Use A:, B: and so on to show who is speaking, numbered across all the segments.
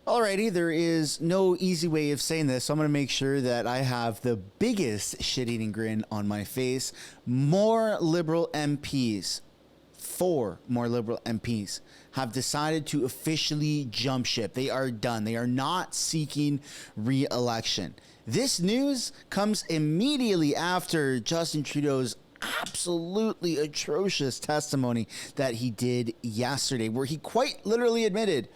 A: Alrighty, there is no easy way of saying this, so I'm going to make sure that I have the biggest shit-eating grin on my face. More Liberal MPs, 4 more Liberal MPs, have decided to officially jump ship. They are done. They are not seeking re-election. This news comes immediately after Justin Trudeau's absolutely atrocious testimony that he did yesterday, where he quite literally admitted,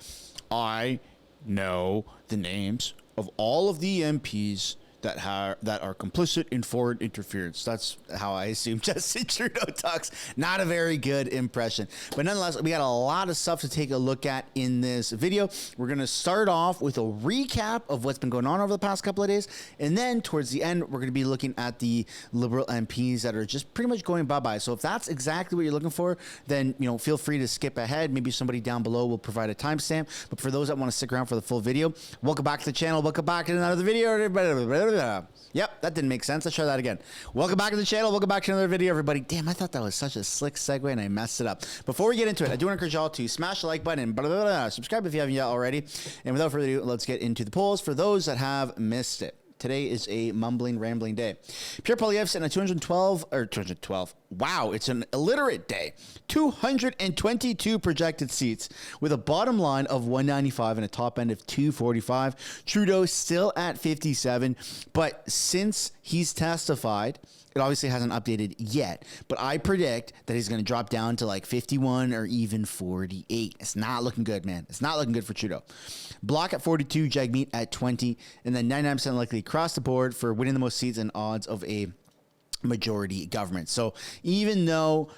A: I know the names of all of the MPs that are complicit in foreign interference. That's how I assume Justin Trudeau talks. Not a very good impression. But nonetheless, we got a lot of stuff to take a look at in this video. We're going to start off with a recap of what's been going on over the past couple of days. And then towards the end, we're going to be looking at the Liberal MPs that are just pretty much going bye-bye. So if that's exactly what you're looking for, then feel free to skip ahead. Maybe somebody down below will provide a timestamp. But for those that want to stick around for the full video, welcome back to the channel. Welcome back to another video. Yep, that didn't make sense. Let's try that again. Welcome back to the channel. Welcome back to another video, everybody. Damn, I thought that was such a slick segue and I messed it up. Before we get into it, I do want to encourage y'all to smash the like button and subscribe if you haven't yet already. And without further ado, let's get into the polls for those that have missed it. Today is a mumbling, rambling day. Pierre Poilievre sitting at 212. Wow, it's an illiterate day. 222 projected seats with a bottom line of 195 and a top end of 245. Trudeau still at 57, but since he's testified, it obviously hasn't updated yet, but I predict that he's going to drop down to like 51 or even 48. It's not looking good, man. It's not looking good for Trudeau. Bloc at 42, Jagmeet at 20, and then 99% likely across the board for winning the most seats and odds of a majority government. So even though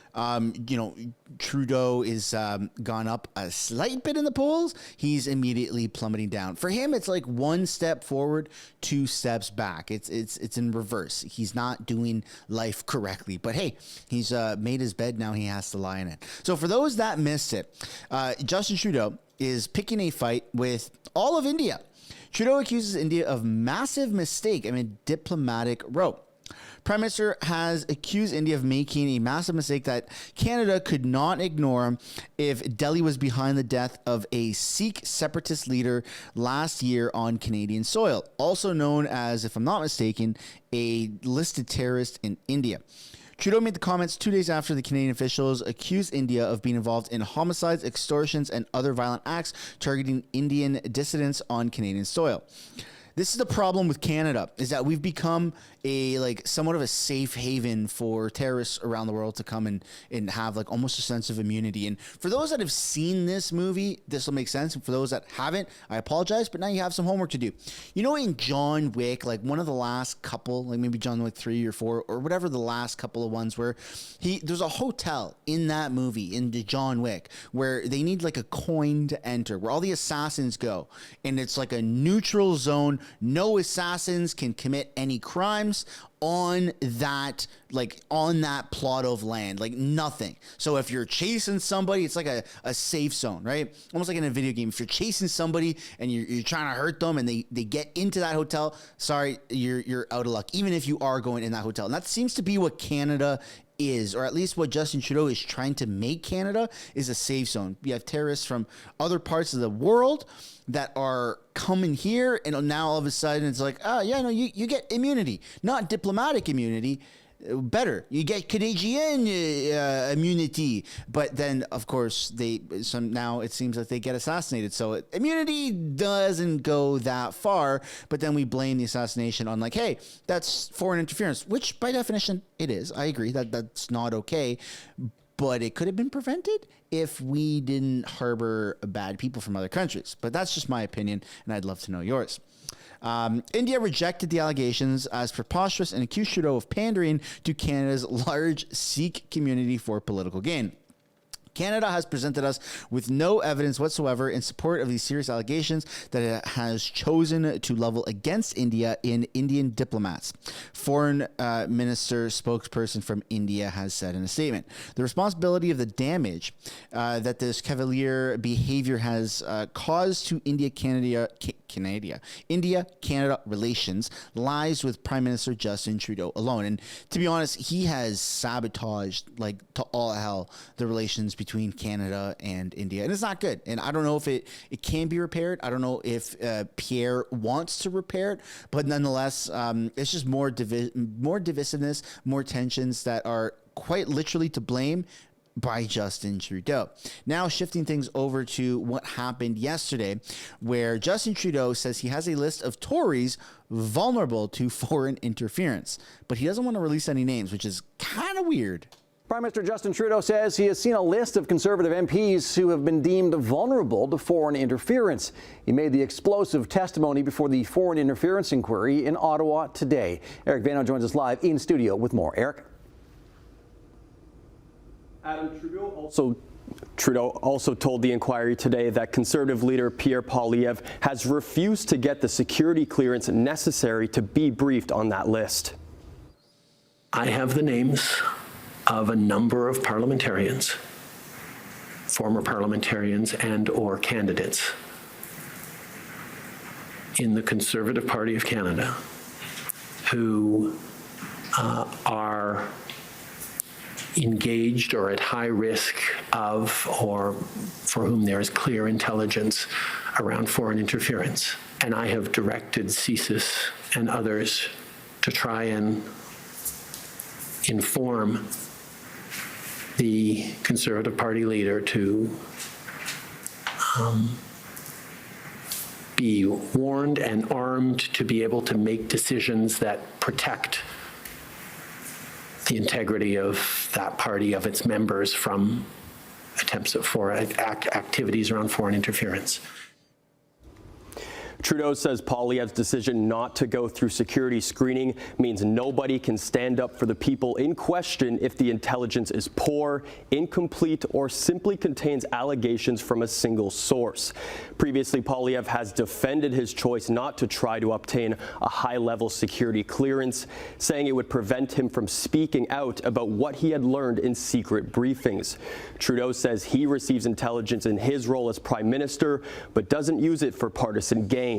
A: Trudeau is gone up a slight bit in the polls, he's immediately plummeting down. For him, it's like one step forward, 2 steps back. It's in reverse. He's not doing life correctly. But hey, he's made his bed, now he has to lie in it. So for those that missed it, Justin Trudeau is picking a fight with all of India. Trudeau accuses India of massive mistake amid diplomatic row. Prime Minister has accused India of making a massive mistake that Canada could not ignore if Delhi was behind the death of a Sikh separatist leader last year on Canadian soil, also known as, if I'm not mistaken, a listed terrorist in India. Trudeau made the comments 2 days after the Canadian officials accused India of being involved in homicides, extortions, and other violent acts targeting Indian dissidents on Canadian soil. This is the problem with Canada, is that we've become somewhat of a safe haven for terrorists around the world to come and have like almost a sense of immunity. And for those that have seen this movie, this will make sense. And for those that haven't, I apologize, but now you have some homework to do. In John Wick, like one of the last couple, like maybe John Wick 3 or 4 or whatever the last couple of ones where there's a hotel in that movie, in the John Wick, where they need like a coin to enter, where all the assassins go. And it's like a neutral zone. No assassins can commit any crimes on that plot of land, like nothing. So if you're chasing somebody, it's like a safe zone, right? Almost like in a video game. If you're chasing somebody and you're trying to hurt them and they get into that hotel, sorry, you're out of luck, even if you are going in that hotel. And that seems to be what Canada is, or at least what Justin Trudeau is trying to make Canada, is a safe zone. We have terrorists from other parts of the world that are coming here, and now all of a sudden it's like, you get immunity, not diplomatic immunity. Better, you get Canadian immunity, but then of course now it seems like they get assassinated. So immunity doesn't go that far, but then we blame the assassination on like, hey, that's foreign interference, which by definition it is. I agree that that's not okay, but it could have been prevented if we didn't harbor bad people from other countries. But that's just my opinion, and I'd love to know yours. India rejected the allegations as preposterous and accused Trudeau of pandering to Canada's large Sikh community for political gain. Canada has presented us with no evidence whatsoever in support of these serious allegations that it has chosen to level against India in Indian diplomats. Foreign Minister spokesperson from India has said in a statement. The responsibility of the damage that this cavalier behavior has caused to India-Canada relations lies with Prime Minister Justin Trudeau alone. And to be honest, he has sabotaged, like, to all hell, the relations between between Canada and India, and it's not good. And I don't know if it can be repaired. I don't know if Pierre wants to repair it, but nonetheless, it's just more divisiveness, more tensions that are quite literally to blame by Justin Trudeau. Now shifting things over to what happened yesterday, where Justin Trudeau says he has a list of Tories vulnerable to foreign interference, but he doesn't want to release any names, which is kind of weird.
B: Prime Minister Justin Trudeau says he has seen a list of Conservative MPs who have been deemed vulnerable to foreign interference. He made the explosive testimony before the foreign interference inquiry in Ottawa today. Eric Vano joins us live in studio with more. Eric?
C: Adam, Trudeau also told the inquiry today that Conservative leader Pierre Poilievre has refused to get the security clearance necessary to be briefed on that list.
D: I have the names of a number of parliamentarians, former parliamentarians and/or candidates in the Conservative Party of Canada who are engaged or at high risk of, or for whom there is clear intelligence around foreign interference. And I have directed CSIS and others to try and inform the Conservative Party leader to be warned and armed to be able to make decisions that protect the integrity of that party, of its members, from attempts at activities around foreign interference.
C: Trudeau says Poilievre's decision not to go through security screening means nobody can stand up for the people in question if the intelligence is poor, incomplete, or simply contains allegations from a single source. Previously, Poilievre has defended his choice not to try to obtain a high-level security clearance, saying it would prevent him from speaking out about what he had learned in secret briefings. Trudeau says he receives intelligence in his role as Prime Minister, but doesn't use it for partisan gain.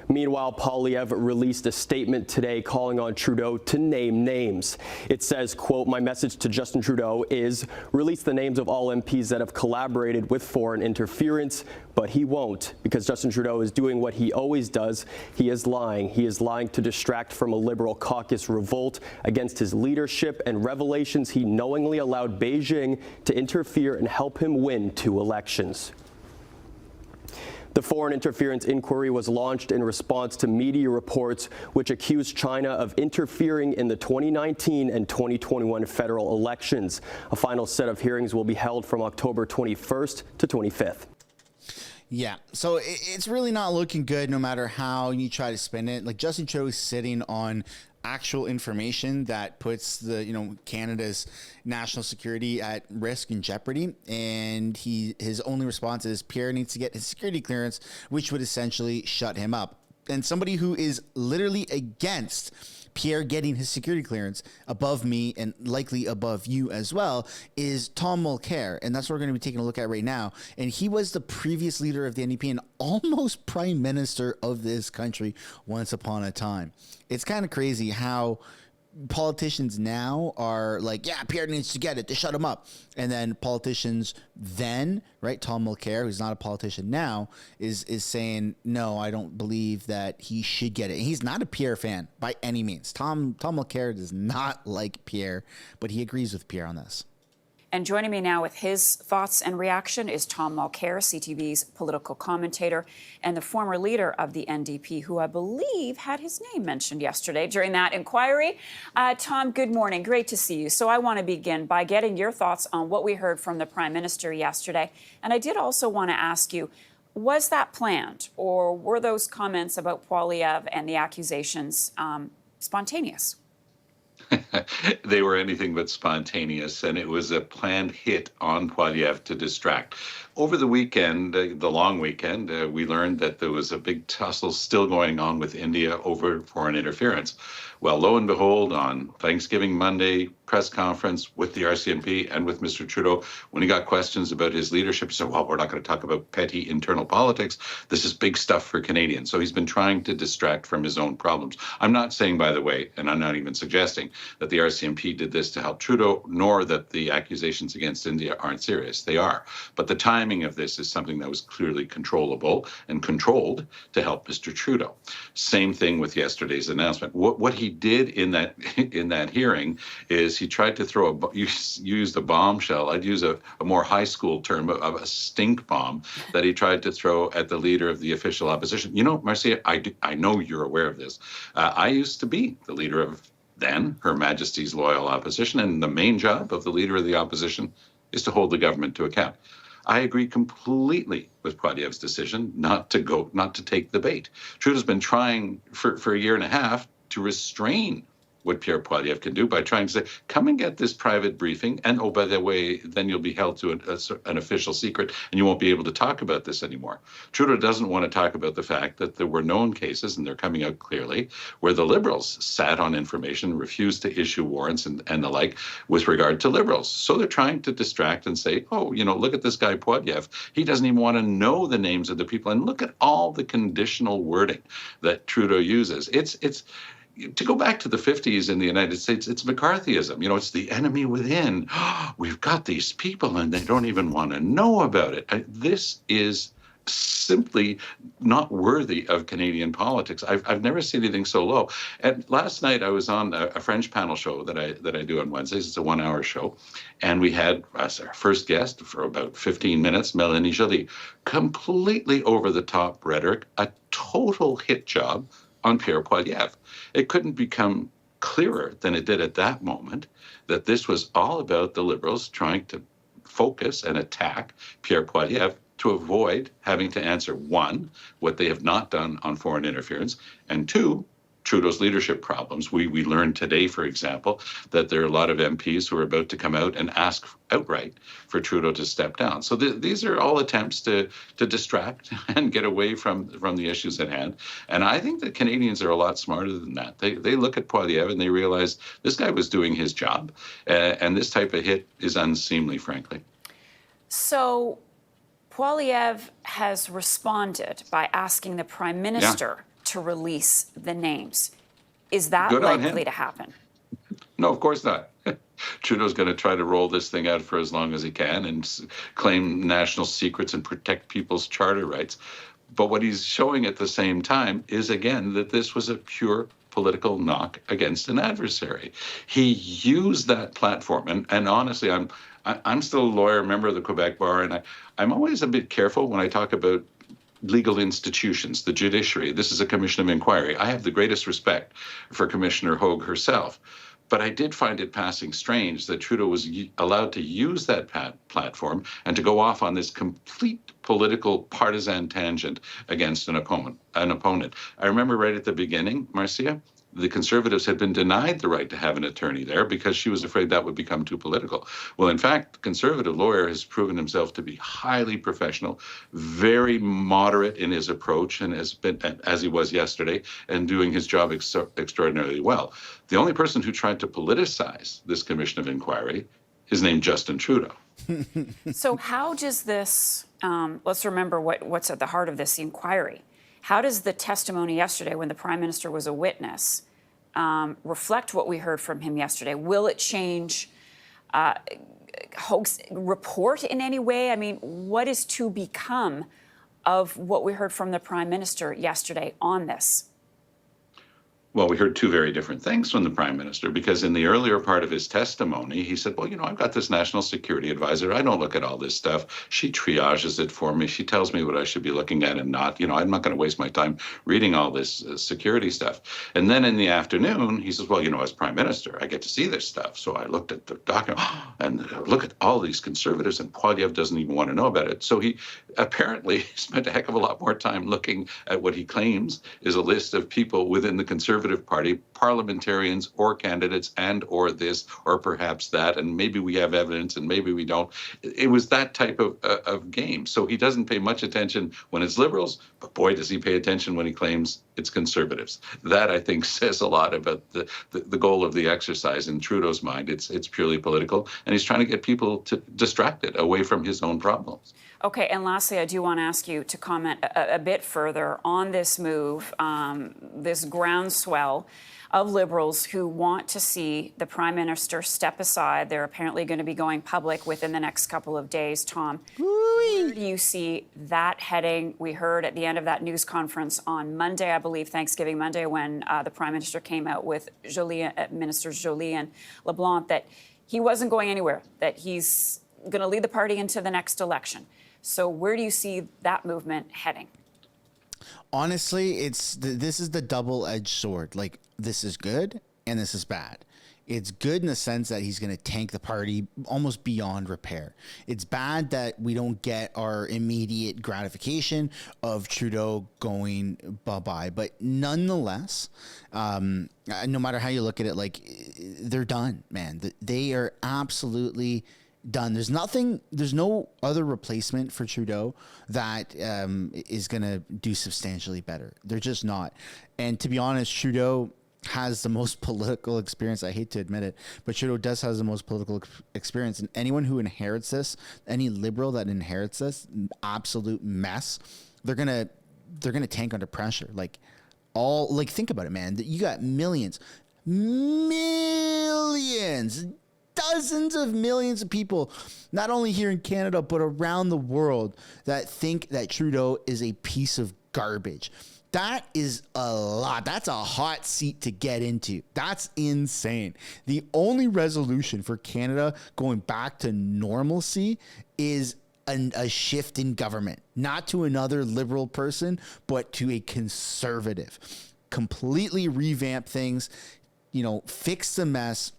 C: Meanwhile, Poilievre released a statement today calling on Trudeau to name names. It says, quote, "My message to Justin Trudeau is release the names of all MPs that have collaborated with foreign interference," but he won't, because Justin Trudeau is doing what he always does. He is lying. He is lying to distract from a Liberal caucus revolt against his leadership and revelations he knowingly allowed Beijing to interfere and help him win 2 elections. The foreign interference inquiry was launched in response to media reports which accused China of interfering in the 2019 and 2021 federal elections. A final set of hearings will be held from October 21st to 25th.
A: Yeah, so it's really not looking good no matter how you try to spin it. Like, Justin Trudeau is sitting on actual information that puts the Canada's national security at risk and jeopardy, and his only response is Pierre needs to get his security clearance, which would essentially shut him up. And somebody who is literally against Pierre getting his security clearance, above me and likely above you as well, is Tom Mulcair, and that's what we're going to be taking a look at right now. And he was the previous leader of the NDP and almost prime minister of this country once upon a time. It's kind of crazy how politicians now are like, yeah, Pierre needs to get it to shut him up. And then politicians then, right, Tom Mulcair, who's not a politician now, is saying, no, I don't believe that he should get it. And he's not a Pierre fan by any means. Tom Mulcair does not like Pierre, but he agrees with Pierre on this.
E: And joining me now with his thoughts and reaction is Tom Mulcair, CTV's political commentator and the former leader of the NDP, who I believe had his name mentioned yesterday during that inquiry. Tom, good morning. Great to see you. So I want to begin by getting your thoughts on what we heard from the Prime Minister yesterday. And I did also want to ask you, was that planned, or were those comments about Poilievre and the accusations spontaneous?
F: They were anything but spontaneous, and it was a planned hit on Poilievre to distract. Over the weekend, the long weekend, we learned that there was a big tussle still going on with India over foreign interference. Well, lo and behold, on Thanksgiving Monday press conference with the RCMP and with Mr. Trudeau, when he got questions about his leadership, he said, well, we're not going to talk about petty internal politics. This is big stuff for Canadians. So he's been trying to distract from his own problems. I'm not saying, by the way, and I'm not even suggesting that the RCMP did this to help Trudeau, nor that the accusations against India aren't serious. They are. But the timing of this is something that was clearly controllable and controlled to help Mr. Trudeau. Same thing with yesterday's announcement. What he did in that hearing is he tried to used a bombshell. I'd use a more high school term of a stink bomb that he tried to throw at the leader of the official opposition. You know, Marcia, I know you're aware of this. I used to be the leader of then Her Majesty's Loyal Opposition, and the main job of the leader of the opposition is to hold the government to account. I agree completely with Poilievre's decision not to take the bait. Trudeau's been trying for a year and a half to restrain what Pierre Poilievre can do by trying to say, come and get this private briefing, and oh, by the way, then you'll be held to an official secret, and you won't be able to talk about this anymore. Trudeau doesn't want to talk about the fact that there were known cases, and they're coming out clearly, where the Liberals sat on information, refused to issue warrants and the like with regard to Liberals. So they're trying to distract and say, oh, you know, look at this guy Poilievre. He doesn't even want to know the names of the people, and look at all the conditional wording that Trudeau uses. It's to go back to the 50s in the United States, it's McCarthyism. You know, it's the enemy within. We've got these people and they don't even want to know about it. This is simply not worthy of Canadian politics. I've never seen anything so low. And last night I was on a French panel show that I do on Wednesdays. It's a 1-hour show. And we had as our first guest for about 15 minutes, Mélanie Joly. Completely over the top rhetoric, a total hit job on Pierre Poilievre. It couldn't become clearer than it did at that moment that this was all about the Liberals trying to focus and attack Pierre Poilievre to avoid having to answer, one, what they have not done on foreign interference, and two, Trudeau's leadership problems. We learned today, for example, that there are a lot of MPs who are about to come out and ask outright for Trudeau to step down. So these are all attempts to distract and get away from the issues at hand. And I think that Canadians are a lot smarter than that. They look at Poilievre and they realize this guy was doing his job, and this type of hit is unseemly, frankly.
E: So Poilievre has responded by asking the Prime Minister to release the names. Is that likely to happen?
F: No, of course not. Trudeau's going to try to roll this thing out for as long as he can and claim national secrets and protect people's charter rights. But what he's showing at the same time is, again, that this was a pure political knock against an adversary. He used that platform. And honestly, I'm still a lawyer, member of the Quebec Bar, and I'm always a bit careful when I talk about legal institutions, the judiciary. This is a commission of inquiry. I have the greatest respect for Commissioner Hogue herself. But I did find it passing strange that Trudeau was allowed to use that platform and to go off on this complete political partisan tangent against an opponent. I remember right at the beginning, Marcia, the Conservatives had been denied the right to have an attorney there because she was afraid that would become too political. Well, in fact, the Conservative lawyer has proven himself to be highly professional, very moderate in his approach, and has been, as he was yesterday, and doing his job extraordinarily well. The only person who tried to politicize this commission of inquiry is named Justin Trudeau.
E: So how does this, let's remember what's at the heart of this inquiry. How does the testimony yesterday, when the Prime Minister was a witness, reflect what we heard from him yesterday? Will it change Hogue's report in any way? I mean, what is to become of what we heard from the Prime Minister yesterday on this?
F: Well, we heard two very different things from the Prime Minister, because in the earlier part of his testimony, he said, well, you know, I've got this national security advisor. I don't look at all this stuff. She triages it for me. She tells me what I should be looking at and not. You know, I'm not going to waste my time reading all this security stuff. And then in the afternoon, he says, well, you know, as Prime Minister, I get to see this stuff. So I looked at the document and look at all these Conservatives, and Poilievre doesn't even want to know about it. So he apparently spent a heck of a lot more time looking at what he claims is a list of people within the Conservative Conservative Party, parliamentarians or candidates and or this or perhaps that, and maybe we have evidence and maybe we don't. It was that type of game. So he doesn't pay much attention when it's Liberals, but boy, does he pay attention when he claims it's Conservatives. That, I think, says a lot about the goal of the exercise. In Trudeau's mind, it's purely political, and he's trying to get people distracted away from his own problems.
E: Okay, and lastly, I do want to ask you to comment a bit further on this move, this groundswell of Liberals who want to see the Prime Minister step aside. They're apparently going to be going public within the next couple of days. Tom, where do you see that heading? We heard at the end of that news conference on Monday, I believe, Thanksgiving Monday, when the Prime Minister came out with Ministers Joly and LeBlanc, that he wasn't going anywhere, that he's going to lead the party into the next election. So where do you see that movement heading?
A: Honestly, this is the double-edged sword. Like, this is good and this is bad. It's good in the sense that he's going to tank the party almost beyond repair. It's bad that we don't get our immediate gratification of Trudeau going bye-bye. But nonetheless, no matter how you look at it, like, they're done, man. They are absolutely done. There's no other replacement for Trudeau that is going to do substantially better. They're just not. And to be honest, Trudeau has the most political experience. I hate to admit it, but Trudeau does have the most political experience. And anyone who inherits this, any Liberal that inherits this absolute mess, they're gonna tank under pressure. Think about it, man. You got millions, dozens of millions of people, not only here in Canada, but around the world, that think that Trudeau is a piece of garbage. That is a lot. That's a hot seat to get into. That's insane. The only resolution for Canada going back to normalcy is a shift in government, not to another Liberal person, but to a Conservative. Completely revamp things, fix the mess,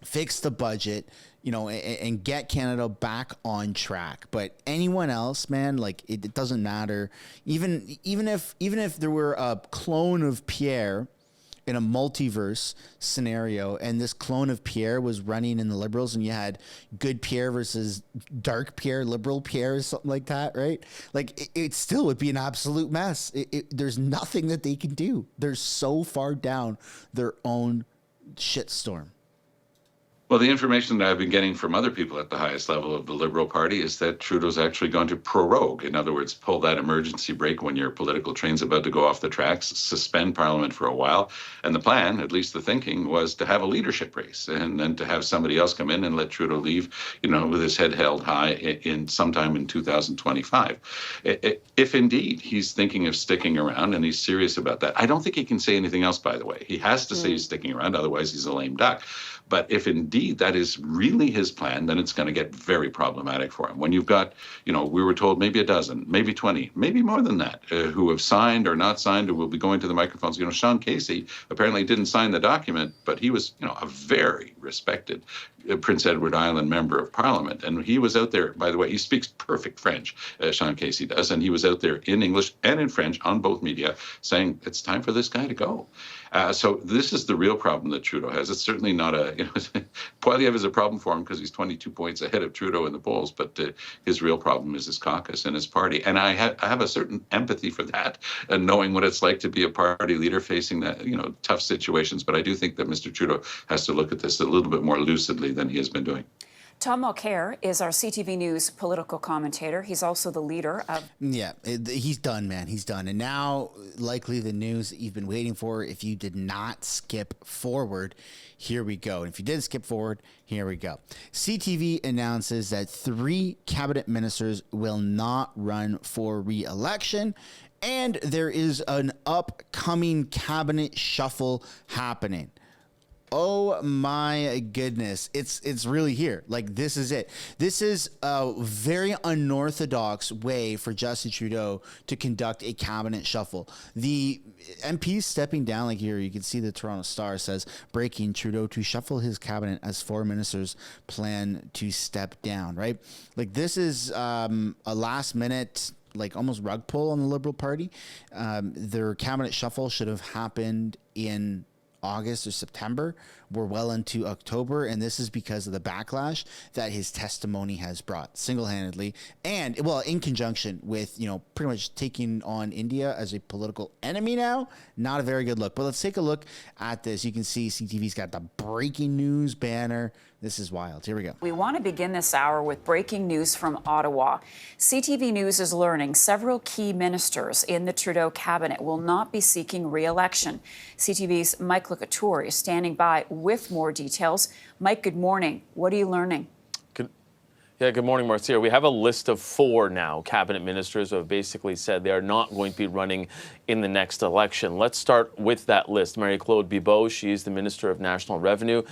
A: fix the budget, and get Canada back on track. But anyone else, man, it doesn't matter. Even if there were a clone of Pierre in a multiverse scenario, and this clone of Pierre was running in the Liberals, and you had good Pierre versus dark Pierre, liberal Pierre, or something like that, right? It still would be an absolute mess. There's nothing that they can do. They're so far down their own shitstorm.
F: Well, the information that I've been getting from other people at the highest level of the Liberal Party is that Trudeau's actually going to prorogue. In other words, pull that emergency brake when your political train's about to go off the tracks, suspend Parliament for a while. And the plan, at least the thinking, was to have a leadership race and then to have somebody else come in and let Trudeau leave, with his head held high in sometime in 2025. If indeed he's thinking of sticking around and he's serious about that, I don't think he can say anything else, by the way. He has to say he's sticking around, otherwise he's a lame duck. But if indeed that is really his plan, then it's going to get very problematic for him. When you've got, we were told maybe a dozen, maybe 20, maybe more than that, who have signed or not signed or will be going to the microphones. Sean Casey apparently didn't sign the document, but he was, a very respected Prince Edward Island member of Parliament. And he was out there, by the way, he speaks perfect French, Sean Casey does. And he was out there in English and in French on both media saying it's time for this guy to go. So this is the real problem that Trudeau has. It's certainly not Poilievre is a problem for him because he's 22 points ahead of Trudeau in the polls, but his real problem is his caucus and his party. And I have a certain empathy for that, and knowing what it's like to be a party leader facing that, tough situations. But I do think that Mr. Trudeau has to look at this a little bit more lucidly than he has been doing.
E: Tom Mulcair is our CTV News political commentator. He's also the leader of...
A: Yeah, he's done, man. He's done. And now, likely the news that you've been waiting for, if you did not skip forward, here we go. And if you did skip forward, here we go. CTV announces that 3 cabinet ministers will not run for re-election, and there is an upcoming cabinet shuffle happening. Oh my goodness. It's really here. This is it. This is a very unorthodox way for Justin Trudeau to conduct a cabinet shuffle. The MPs stepping down, here you can see the Toronto Star says, breaking, Trudeau to shuffle his cabinet as 4 ministers plan to step down, right? This is a last minute like almost rug pull on the Liberal Party. Their cabinet shuffle should have happened in August or September. We're well into October, and this is because of the backlash that his testimony has brought single-handedly, and well, in conjunction with, you know, pretty much taking on India as a political enemy now. Not a very good look. But let's take a look at this. You can see CTV's got the breaking news banner. This is wild. Here we go.
E: We want to begin this hour with breaking news from Ottawa. CTV News is learning several key ministers in the Trudeau cabinet will not be seeking re-election. CTV's Mike Mulcair is standing by with more details. Mike, good morning. What are you learning?
G: Good morning, Marcia. We have a list of 4 now cabinet ministers who have basically said they are not going to be running in the next election. Let's start with that list. Marie-Claude Bibeau, she is the Minister of National Revenue.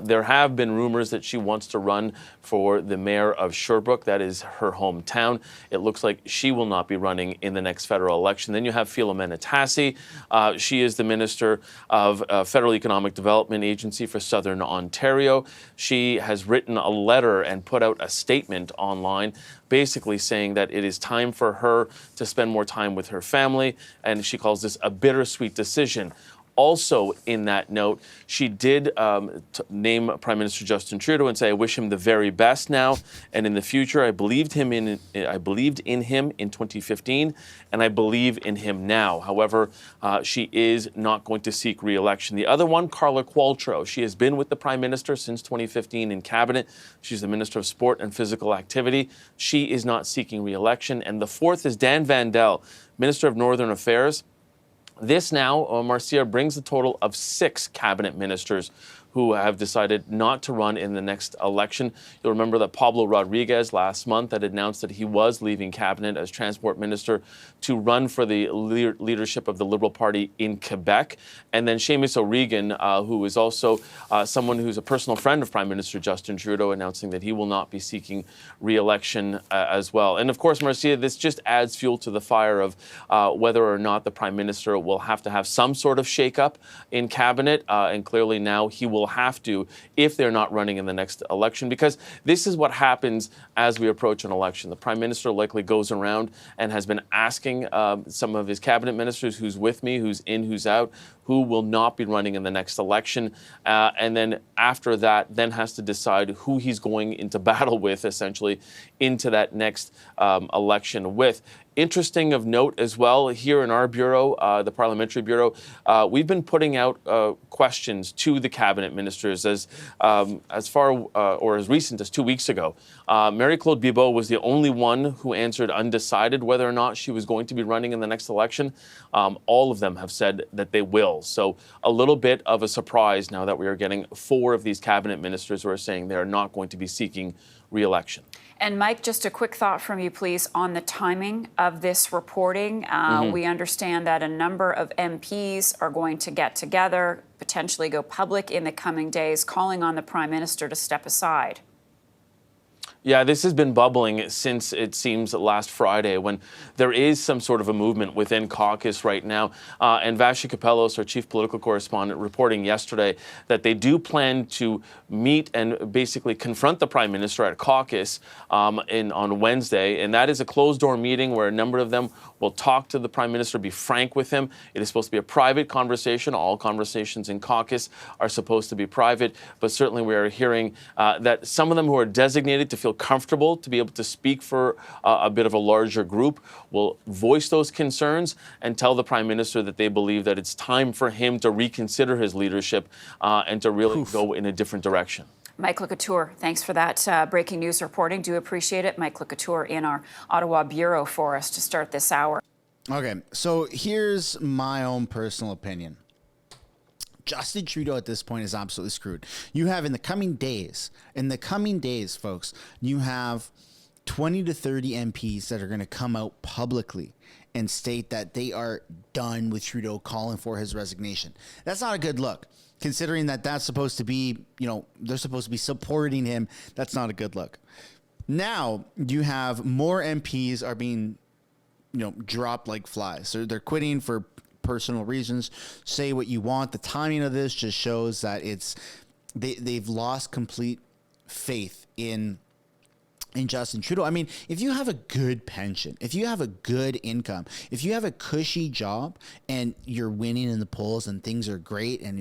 G: There have been rumors that she wants to run for the mayor of Sherbrooke. That is her hometown. It looks like she will not be running in the next federal election. Then you have Philomena Tassi. She is the Minister of Federal Economic Development Agency for Southern Ontario. She has written a letter and put out a statement online basically saying that it is time for her to spend more time with her family, and she calls this a bittersweet decision. Also in that note, she did name Prime Minister Justin Trudeau and say, I wish him the very best now and in the future. I believed in him in 2015, and I believe in him now. However, she is not going to seek re-election. The other one, Carla Qualtrough. She has been with the Prime Minister since 2015 in Cabinet. She's the Minister of Sport and Physical Activity. She is not seeking re-election. And the fourth is Dan Vandel, Minister of Northern Affairs. This now, Marcia, brings the total of 6 cabinet ministers who have decided not to run in the next election. You'll remember that Pablo Rodriguez last month had announced that he was leaving cabinet as transport minister to run for the leadership of the Liberal Party in Quebec. And then Seamus O'Regan, who is also someone who's a personal friend of Prime Minister Justin Trudeau, announcing that he will not be seeking re-election as well. And of course, Marcia, this just adds fuel to the fire of whether or not the Prime Minister will have to have some sort of shakeup in cabinet. And clearly now he will have to if they're not running in the next election, because this is what happens as we approach an election. The Prime Minister likely goes around and has been asking some of his cabinet ministers, who's with me, who's in, who's out, who will not be running in the next election. And then after that, then has to decide who he's going into battle with, essentially, into that next election with. Interesting of note as well, here in our bureau, the Parliamentary Bureau, we've been putting out questions to the cabinet ministers as far or as recent as 2 weeks ago. Marie-Claude Bibeau was the only one who answered undecided whether or not she was going to be running in the next election. All of them have said that they will. So a little bit of a surprise now that we are getting 4 of these cabinet ministers who are saying they are not going to be seeking re-election.
E: And Mike, just a quick thought from you, please, on the timing of this reporting. We understand that a number of MPs are going to get together, potentially go public in the coming days, calling on the Prime Minister to step aside.
G: Yeah, this has been bubbling since, it seems, last Friday, when there is some sort of a movement within caucus right now. And Vashi Kapelos, our chief political correspondent, reporting yesterday that they do plan to meet and basically confront the Prime Minister at caucus on Wednesday. And that is a closed-door meeting where a number of them will talk to the Prime Minister, be frank with him. It is supposed to be a private conversation. All conversations in caucus are supposed to be private. But certainly we are hearing that some of them who are designated to feel comfortable to be able to speak for a bit of a larger group will voice those concerns and tell the Prime Minister that they believe that it's time for him to reconsider his leadership and to really go in a different direction.
E: Mike Mulcair, thanks for that breaking news reporting. Do appreciate it. Mike Mulcair in our Ottawa Bureau for us to start this hour.
A: Okay, so here's my own personal opinion. Justin Trudeau at this point is absolutely screwed. You have in the coming days, folks, you have 20 to 30 MPs that are going to come out publicly and state that they are done with Trudeau calling for his resignation. That's not a good look. Considering that that's supposed to be, they're supposed to be supporting him. That's not a good look. Now you have more MPs are being, dropped like flies. So they're quitting for personal reasons. Say what you want. The timing of this just shows that they've lost complete faith in in Justin Trudeau. I mean, if you have a good pension, if you have a good income, if you have a cushy job and you're winning in the polls and things are great and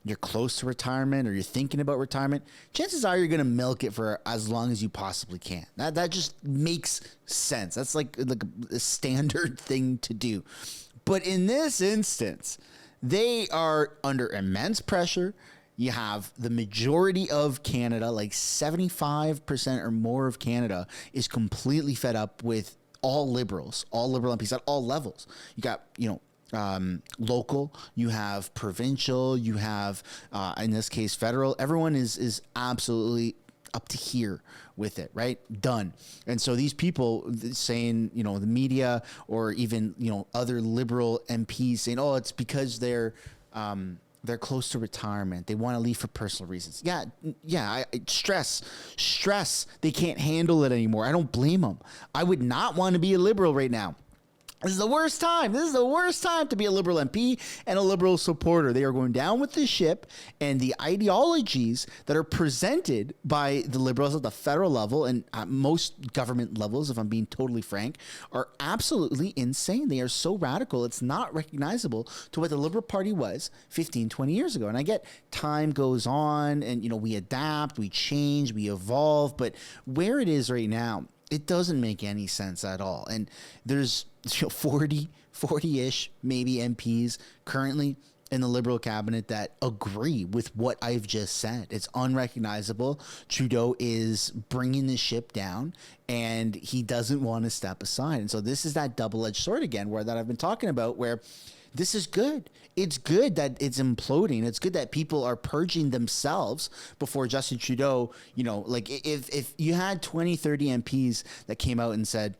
A: you're close to retirement or you're thinking about retirement, chances are you're going to milk it for as long as you possibly can. That just makes sense. That's like a standard thing to do. But in this instance, they are under immense pressure. You have the majority of Canada, like 75% or more of Canada, is completely fed up with all Liberal MPs at all levels. You got, local, you have provincial, you have, in this case, federal. Everyone is absolutely up to here with it, right? Done. And so these people saying, the media or even, other Liberal MPs saying, oh, it's because they're close to retirement. They want to leave for personal reasons. Stress. They can't handle it anymore. I don't blame them. I would not want to be a Liberal right now. This is the worst time. This is the worst time to be a Liberal MP and a Liberal supporter. They are going down with the ship, and the ideologies that are presented by the Liberals at the federal level and at most government levels, if I'm being totally frank, are absolutely insane. They are so radical, it's not recognizable to what the Liberal Party was 15, 20 years ago. And I get time goes on and, we adapt, we change, we evolve, but where it is right now, it doesn't make any sense at all. And there's 40-ish maybe MPs currently in the Liberal cabinet that agree with what I've just said. It's unrecognizable. Trudeau is bringing the ship down and he doesn't want to step aside. And so this is that double-edged sword again that I've been talking about, where this is good. It's good that it's imploding. It's good that people are purging themselves before Justin Trudeau, if you had 20, 30 MPs that came out and said,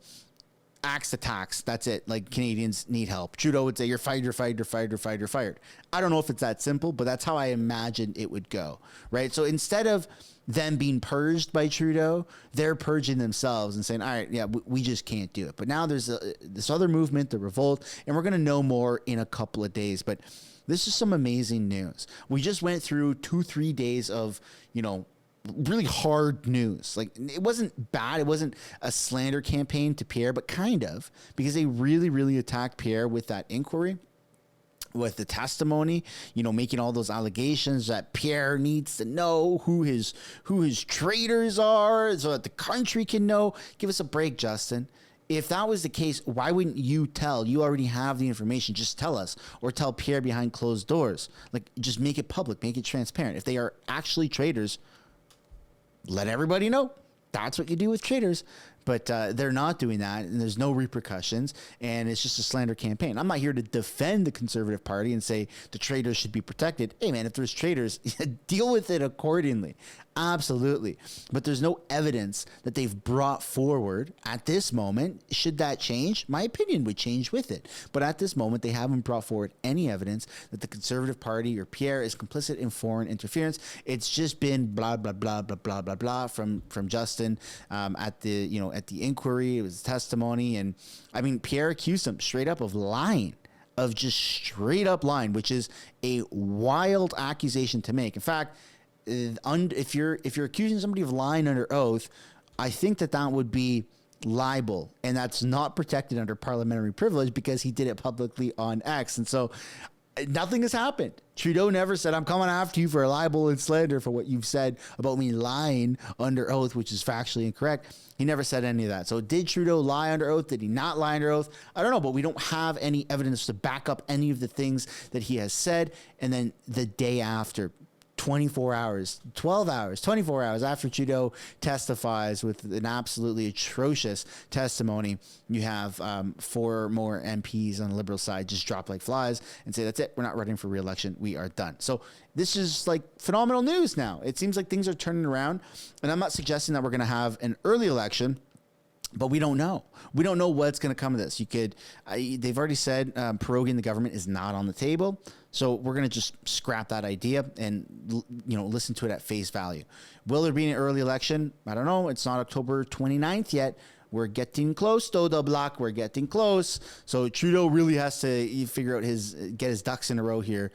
A: axe the tax, that's it, like Canadians need help, Trudeau would say, you're fired, you're fired, you're fired, you're fired, you're fired. I don't know if it's that simple, but that's how I imagined it would go, right? So instead of them being purged by Trudeau, they're purging themselves and saying, all right, yeah, we just can't do it. But now there's this other movement, the revolt, and we're going to know more in a couple of days. But this is some amazing news. We just went through 2-3 days of, really hard news. Like, it wasn't bad. It wasn't a slander campaign to Pierre, but kind of, because they really, really attacked Pierre with that inquiry, with the testimony, making all those allegations that Pierre needs to know who his traitors are so that the country can know. Give us a break, Justin. If that was the case, why wouldn't you tell? You already have the information. Just tell us, or tell Pierre behind closed doors. Like, just make it public, make it transparent. If they are actually traitors, let everybody know. That's what you do with traitors. But they're not doing that, and there's no repercussions, and it's just a slander campaign. I'm not here to defend the Conservative Party and say the traitors should be protected. Hey, man, if there's traitors, deal with it accordingly. Absolutely. But there's no evidence that they've brought forward at this moment. Should that change? My opinion would change with it. But at this moment, they haven't brought forward any evidence that the Conservative Party or Pierre is complicit in foreign interference. It's just been blah, blah, blah, blah, blah, blah, blah from Justin at the inquiry. It was testimony. And I mean, Pierre accused him straight up of lying. Of just straight up lying, which is a wild accusation to make. In fact, if you're accusing somebody of lying under oath, I think that would be libel, and that's not protected under parliamentary privilege because he did it publicly on X. And so nothing has happened. Trudeau never said, I'm coming after you for libel and slander for what you've said about me lying under oath, which is factually incorrect. He never said any of that. So did Trudeau lie under oath? Did he not lie under oath? I don't know, but we don't have any evidence to back up any of the things that he has said. And then the day after, 24 hours, 12 hours, 24 hours after Trudeau testifies with an absolutely atrocious testimony, you have 4 more MPs on the Liberal side just drop like flies and say, that's it, we're not running for re-election, we are done. So this is like phenomenal news now. It seems like things are turning around, and I'm not suggesting that we're going to have an early election, but we don't know. We don't know what's going to come of this. They've already said proroguing the government is not on the table. So we're going to just scrap that idea and, listen to it at face value. Will there be an early election? I don't know. It's not October 29th yet. we're getting close, though, the block. We're getting close. So Trudeau really has to figure out get his ducks in a row here,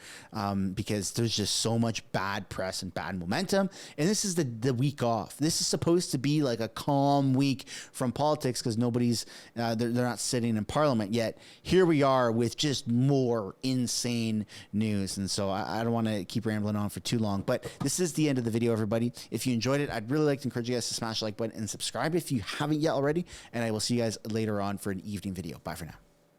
A: because there's just so much bad press and bad momentum. And this is the week off. This is supposed to be like a calm week from politics because nobody's, they're not sitting in Parliament yet. Here we are with just more insane news. And so I don't want to keep rambling on for too long, but this is the end of the video, everybody. If you enjoyed it, I'd really like to encourage you guys to smash the like button and subscribe if you haven't yet already. And I will see you guys later on for an evening video. Bye for now.